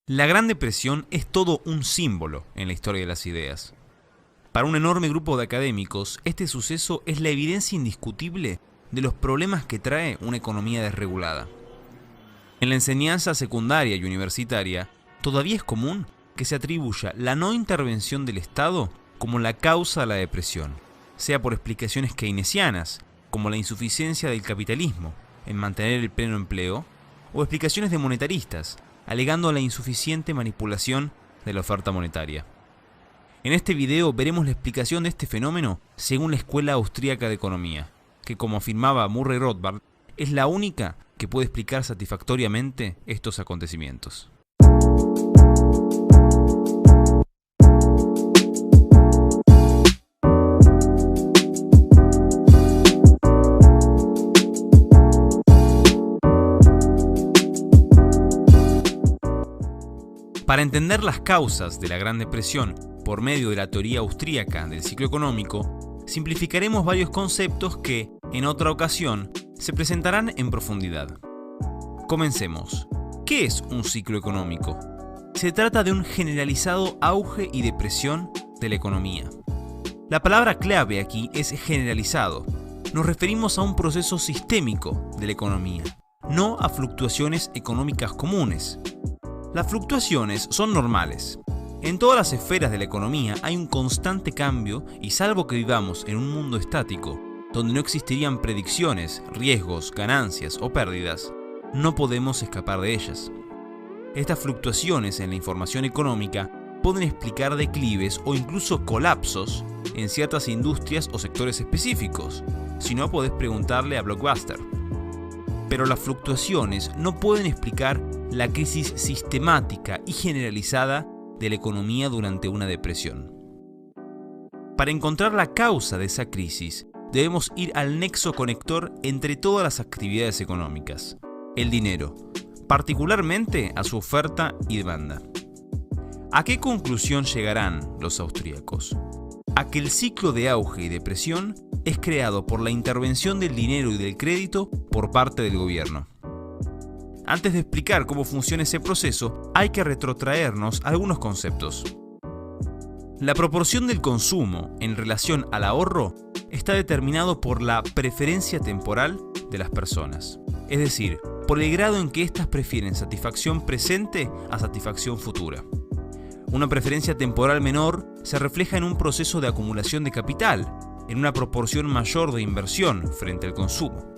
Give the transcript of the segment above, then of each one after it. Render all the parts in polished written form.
La Gran Depresión es todo un símbolo en la historia de las ideas. Para un enorme grupo de académicos, este suceso es la evidencia indiscutible de los problemas que trae una economía desregulada. En la enseñanza secundaria y universitaria, todavía es común que se atribuya la no intervención del Estado como la causa de la depresión, sea por explicaciones keynesianas, como la insuficiencia del capitalismo en mantener el pleno empleo, o explicaciones de monetaristas, alegando la insuficiente manipulación de la oferta monetaria. En este video veremos la explicación de este fenómeno según la Escuela Austríaca de Economía, que, como afirmaba Murray Rothbard, es la única que puede explicar satisfactoriamente estos acontecimientos. Para entender las causas de la Gran Depresión por medio de la teoría austríaca del ciclo económico, simplificaremos varios conceptos que, en otra ocasión, se presentarán en profundidad. Comencemos. ¿Qué es un ciclo económico? Se trata de un generalizado auge y depresión de la economía. La palabra clave aquí es generalizado. Nos referimos a un proceso sistémico de la economía, no a fluctuaciones económicas comunes. Las fluctuaciones son normales. En todas las esferas de la economía hay un constante cambio y salvo que vivamos en un mundo estático, donde no existirían predicciones, riesgos, ganancias o pérdidas, no podemos escapar de ellas. Estas fluctuaciones en la información económica pueden explicar declives o incluso colapsos en ciertas industrias o sectores específicos. Si no, podés preguntarle a Blockbuster. Pero las fluctuaciones no pueden explicar la crisis sistemática y generalizada de la economía durante una depresión. Para encontrar la causa de esa crisis, debemos ir al nexo conector entre todas las actividades económicas, el dinero, particularmente a su oferta y demanda. ¿A qué conclusión llegarán los austríacos? A que el ciclo de auge y depresión es creado por la intervención del dinero y del crédito por parte del gobierno. Antes de explicar cómo funciona ese proceso, hay que retrotraernos a algunos conceptos. La proporción del consumo en relación al ahorro está determinado por la preferencia temporal de las personas, es decir, por el grado en que éstas prefieren satisfacción presente a satisfacción futura. Una preferencia temporal menor se refleja en un proceso de acumulación de capital, en una proporción mayor de inversión frente al consumo.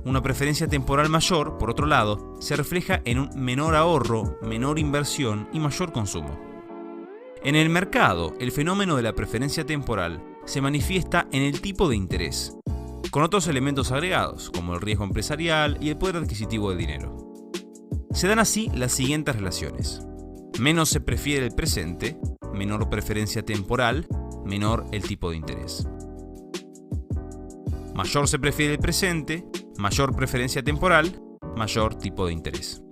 Una preferencia temporal mayor, por otro lado, se refleja en un menor ahorro, menor inversión y mayor consumo. En el mercado, el fenómeno de la preferencia temporal se manifiesta en el tipo de interés, con otros elementos agregados, como el riesgo empresarial y el poder adquisitivo del dinero. Se dan así las siguientes relaciones. Menos se prefiere el presente, menor preferencia temporal, menor el tipo de interés. Mayor se prefiere el presente, mayor preferencia temporal, mayor tipo de interés.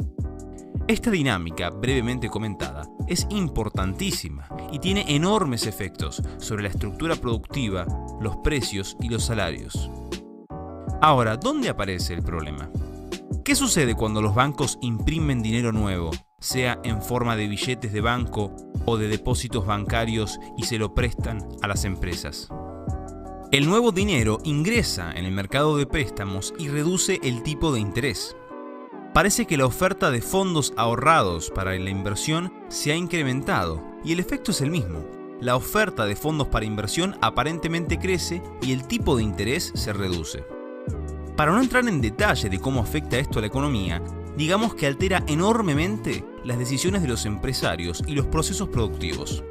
Esta dinámica, brevemente comentada, es importantísima y tiene enormes efectos sobre la estructura productiva, los precios y los salarios. Ahora, ¿dónde aparece el problema? ¿Qué sucede cuando los bancos imprimen dinero nuevo, sea en forma de billetes de banco o de depósitos bancarios y se lo prestan a las empresas? El nuevo dinero ingresa en el mercado de préstamos y reduce el tipo de interés. Parece que la oferta de fondos ahorrados para la inversión se ha incrementado y el efecto es el mismo. La oferta de fondos para inversión aparentemente crece y el tipo de interés se reduce. Para no entrar en detalle de cómo afecta esto a la economía, digamos que altera enormemente las decisiones de los empresarios y los procesos productivos.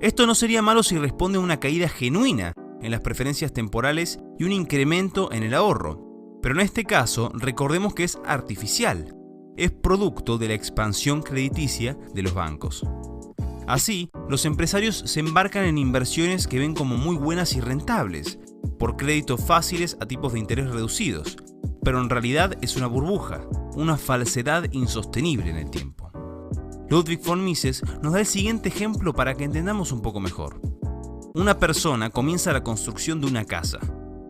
Esto no sería malo si responde a una caída genuina en las preferencias temporales y un incremento en el ahorro. Pero en este caso, recordemos que es artificial. Es producto de la expansión crediticia de los bancos. Así, los empresarios se embarcan en inversiones que ven como muy buenas y rentables, por créditos fáciles a tipos de interés reducidos. Pero en realidad es una burbuja, una falsedad insostenible en el tiempo. Ludwig von Mises nos da el siguiente ejemplo para que entendamos un poco mejor. Una persona comienza la construcción de una casa,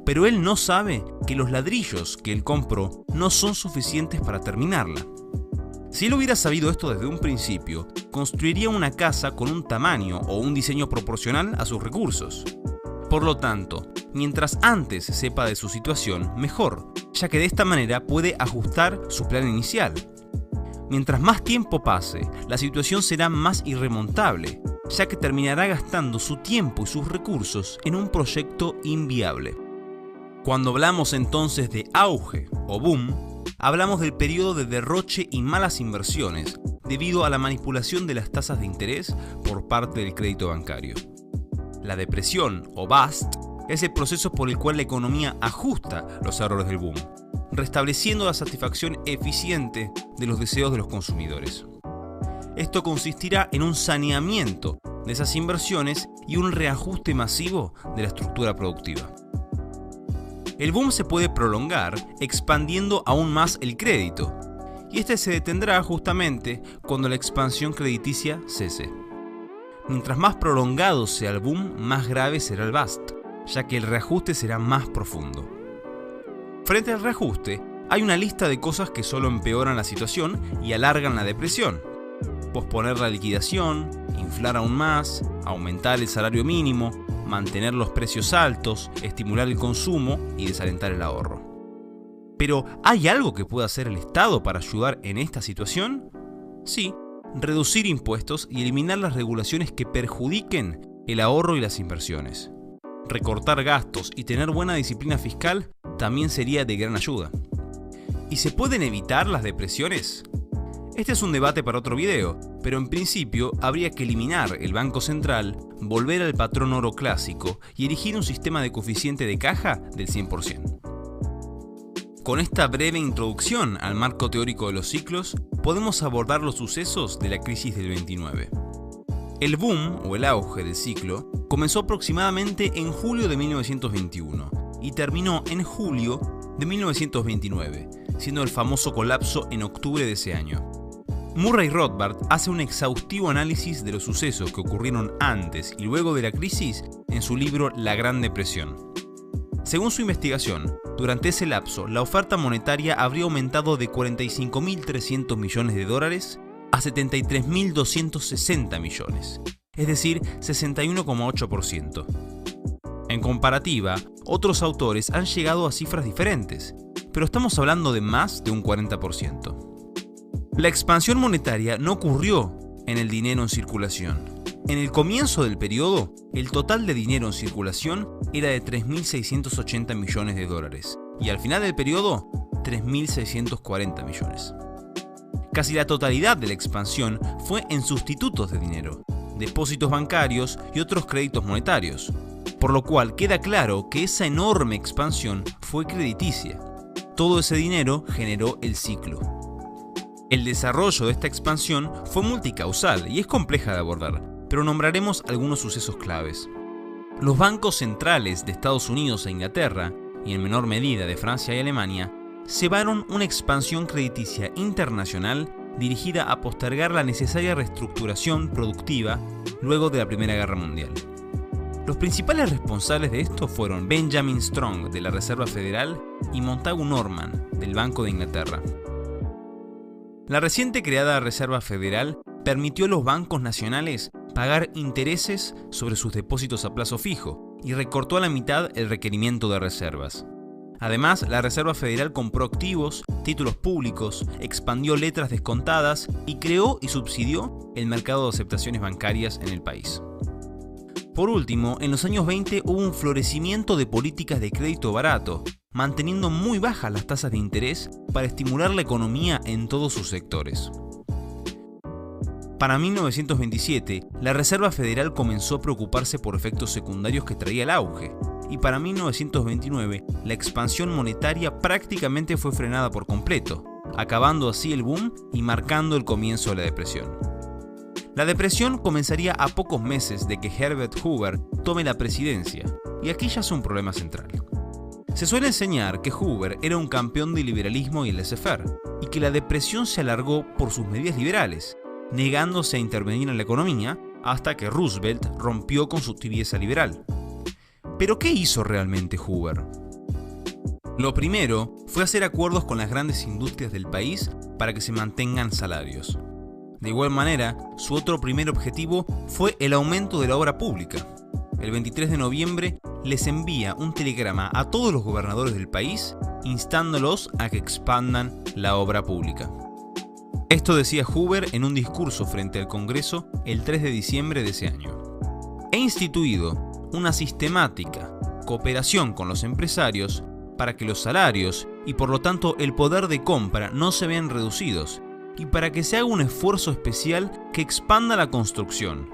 pero él no sabe que los ladrillos que él compró no son suficientes para terminarla. Si él hubiera sabido esto desde un principio, construiría una casa con un tamaño o un diseño proporcional a sus recursos. Por lo tanto, mientras antes sepa de su situación, mejor, ya que de esta manera puede ajustar su plan inicial. Mientras más tiempo pase, la situación será más irremontable, ya que terminará gastando su tiempo y sus recursos en un proyecto inviable. Cuando hablamos entonces de auge o boom, hablamos del periodo de derroche y malas inversiones debido a la manipulación de las tasas de interés por parte del crédito bancario. La depresión o bust es el proceso por el cual la economía ajusta los errores del boom, restableciendo la satisfacción eficiente de los deseos de los consumidores. Esto consistirá en un saneamiento de esas inversiones y un reajuste masivo de la estructura productiva. El boom se puede prolongar expandiendo aún más el crédito, y este se detendrá justamente cuando la expansión crediticia cese. Mientras más prolongado sea el boom, más grave será el bust, ya que el reajuste será más profundo. Frente al reajuste, hay una lista de cosas que solo empeoran la situación y alargan la depresión. Posponer la liquidación, inflar aún más, aumentar el salario mínimo, mantener los precios altos, estimular el consumo y desalentar el ahorro. Pero, ¿hay algo que pueda hacer el Estado para ayudar en esta situación? Sí, reducir impuestos y eliminar las regulaciones que perjudiquen el ahorro y las inversiones. Recortar gastos y tener buena disciplina fiscal también sería de gran ayuda. ¿Y se pueden evitar las depresiones? Este es un debate para otro video, pero en principio habría que eliminar el Banco Central, volver al patrón oro clásico y erigir un sistema de coeficiente de caja del 100%. Con esta breve introducción al marco teórico de los ciclos, podemos abordar los sucesos de la crisis del 29. El boom o el auge del ciclo comenzó aproximadamente en julio de 1921 y terminó en julio de 1929, siendo el famoso colapso en octubre de ese año. Murray Rothbard hace un exhaustivo análisis de los sucesos que ocurrieron antes y luego de la crisis en su libro La Gran Depresión. Según su investigación, durante ese lapso, la oferta monetaria habría aumentado de 45.300 millones de dólares a 73.260 millones, es decir, 61,8%. En comparativa, otros autores han llegado a cifras diferentes, pero estamos hablando de más de un 40%. La expansión monetaria no ocurrió en el dinero en circulación. En el comienzo del periodo, el total de dinero en circulación era de 3.680 millones de dólares y al final del periodo, 3.640 millones. Casi la totalidad de la expansión fue en sustitutos de dinero, depósitos bancarios y otros créditos monetarios, por lo cual queda claro que esa enorme expansión fue crediticia. Todo ese dinero generó el ciclo. El desarrollo de esta expansión fue multicausal y es compleja de abordar, pero nombraremos algunos sucesos claves. Los bancos centrales de Estados Unidos e Inglaterra, y en menor medida de Francia y Alemania, cebaron una expansión crediticia internacional dirigida a postergar la necesaria reestructuración productiva luego de la Primera Guerra Mundial. Los principales responsables de esto fueron Benjamin Strong de la Reserva Federal y Montagu Norman del Banco de Inglaterra. La reciente creada Reserva Federal permitió a los bancos nacionales pagar intereses sobre sus depósitos a plazo fijo y recortó a la mitad el requerimiento de reservas. Además, la Reserva Federal compró activos, títulos públicos, expandió letras descontadas y creó y subsidió el mercado de aceptaciones bancarias en el país. Por último, en los años 20 hubo un florecimiento de políticas de crédito barato, manteniendo muy bajas las tasas de interés para estimular la economía en todos sus sectores. Para 1927, la Reserva Federal comenzó a preocuparse por efectos secundarios que traía el auge, y para 1929 la expansión monetaria prácticamente fue frenada por completo, acabando así el boom y marcando el comienzo de la depresión. La depresión comenzaría a pocos meses de que Herbert Hoover tome la presidencia, y aquí ya es un problema central. Se suele enseñar que Hoover era un campeón del liberalismo y el laissez-faire, y que la depresión se alargó por sus medidas liberales, negándose a intervenir en la economía hasta que Roosevelt rompió con su tibieza liberal. ¿Pero qué hizo realmente Hoover? Lo primero fue hacer acuerdos con las grandes industrias del país para que se mantengan salarios. De igual manera, su otro primer objetivo fue el aumento de la obra pública. El 23 de noviembre les envía un telegrama a todos los gobernadores del país instándolos a que expandan la obra pública. Esto decía Hoover en un discurso frente al Congreso el 3 de diciembre de ese año. He instituido una sistemática cooperación con los empresarios para que los salarios y por lo tanto el poder de compra no se vean reducidos y para que se haga un esfuerzo especial que expanda la construcción.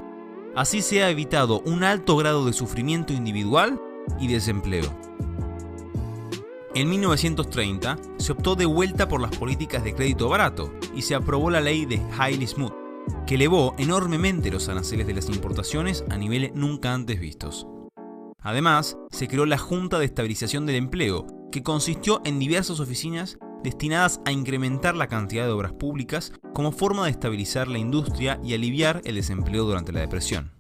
Así se ha evitado un alto grado de sufrimiento individual y desempleo. En 1930 se optó de vuelta por las políticas de crédito barato y se aprobó la ley de Hailey-Smoot, que elevó enormemente los aranceles de las importaciones a niveles nunca antes vistos. Además, se creó la Junta de Estabilización del Empleo, que consistió en diversas oficinas destinadas a incrementar la cantidad de obras públicas como forma de estabilizar la industria y aliviar el desempleo durante la depresión.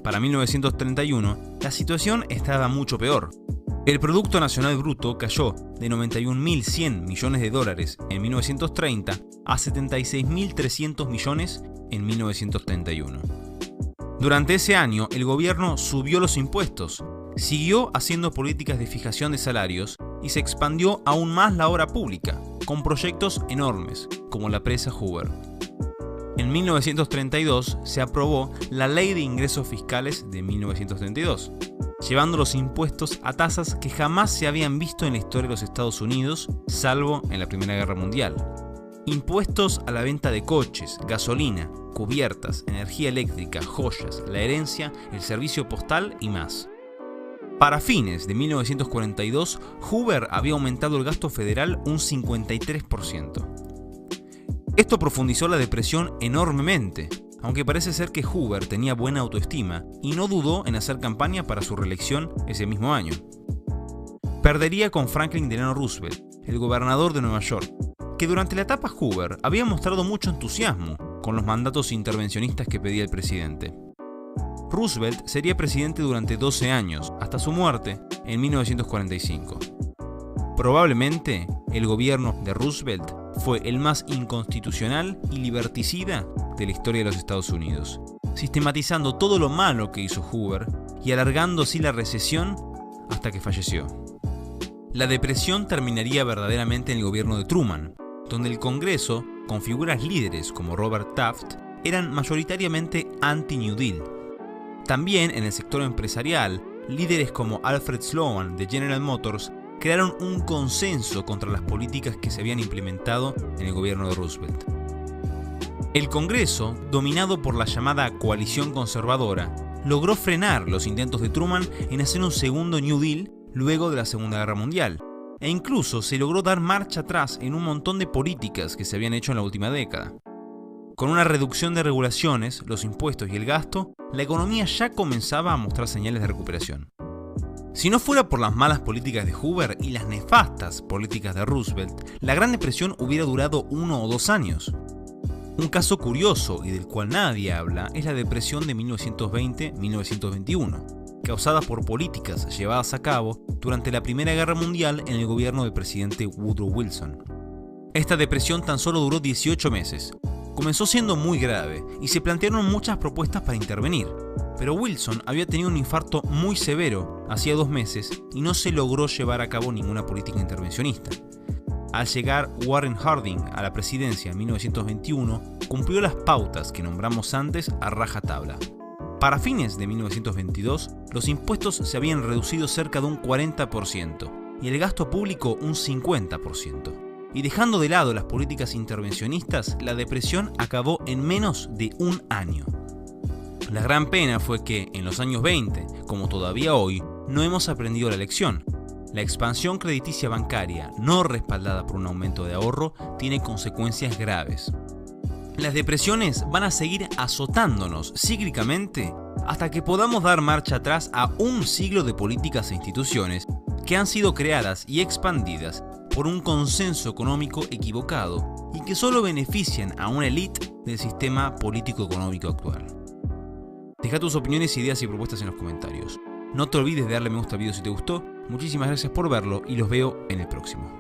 Para 1931, la situación estaba mucho peor. El Producto Nacional Bruto cayó de 91.100 millones de dólares en 1930 a 76.300 millones en 1931. Durante ese año, el gobierno subió los impuestos, siguió haciendo políticas de fijación de salarios y se expandió aún más la obra pública, con proyectos enormes, como la presa Hoover. En 1932 se aprobó la Ley de Ingresos Fiscales de 1932, llevando los impuestos a tasas que jamás se habían visto en la historia de los Estados Unidos, salvo en la Primera Guerra Mundial. Impuestos a la venta de coches, gasolina, cubiertas, energía eléctrica, joyas, la herencia, el servicio postal y más. Para fines de 1942, Hoover había aumentado el gasto federal un 53%. Esto profundizó la depresión enormemente, aunque parece ser que Hoover tenía buena autoestima y no dudó en hacer campaña para su reelección ese mismo año. Perdería con Franklin Delano Roosevelt, el gobernador de Nueva York, que durante la etapa Hoover había mostrado mucho entusiasmo con los mandatos intervencionistas que pedía el presidente. Roosevelt sería presidente durante 12 años, hasta su muerte en 1945. Probablemente el gobierno de Roosevelt fue el más inconstitucional y liberticida de la historia de los Estados Unidos, sistematizando todo lo malo que hizo Hoover y alargando así la recesión hasta que falleció. La depresión terminaría verdaderamente en el gobierno de Truman, donde el Congreso, con figuras líderes como Robert Taft, eran mayoritariamente anti-New Deal. También en el sector empresarial, líderes como Alfred Sloan de General Motors crearon un consenso contra las políticas que se habían implementado en el gobierno de Roosevelt. El Congreso, dominado por la llamada coalición conservadora, logró frenar los intentos de Truman en hacer un segundo New Deal luego de la Segunda Guerra Mundial, e incluso se logró dar marcha atrás en un montón de políticas que se habían hecho en la última década. Con una reducción de regulaciones, los impuestos y el gasto, la economía ya comenzaba a mostrar señales de recuperación. Si no fuera por las malas políticas de Hoover y las nefastas políticas de Roosevelt, la Gran Depresión hubiera durado 1 o 2 años. Un caso curioso y del cual nadie habla es la depresión de 1920-1921, causada por políticas llevadas a cabo durante la Primera Guerra Mundial en el gobierno del presidente Woodrow Wilson. Esta depresión tan solo duró 18 meses. Comenzó siendo muy grave y se plantearon muchas propuestas para intervenir, pero Wilson había tenido un infarto muy severo hacía 2 meses y no se logró llevar a cabo ninguna política intervencionista. Al llegar Warren Harding a la presidencia en 1921, cumplió las pautas que nombramos antes a rajatabla. Para fines de 1922, los impuestos se habían reducido cerca de un 40% y el gasto público un 50%. Y dejando de lado las políticas intervencionistas, la depresión acabó en menos de 1 año. La gran pena fue que, en los años 20, como todavía hoy, no hemos aprendido la lección. La expansión crediticia bancaria, no respaldada por un aumento de ahorro, tiene consecuencias graves. Las depresiones van a seguir azotándonos cíclicamente hasta que podamos dar marcha atrás a un siglo de políticas e instituciones que han sido creadas y expandidas por un consenso económico equivocado y que solo benefician a una élite del sistema político-económico actual. Deja tus opiniones, ideas y propuestas en los comentarios. No te olvides de darle me gusta al video si te gustó Muchísimas gracias por verlo y los veo en el próximo.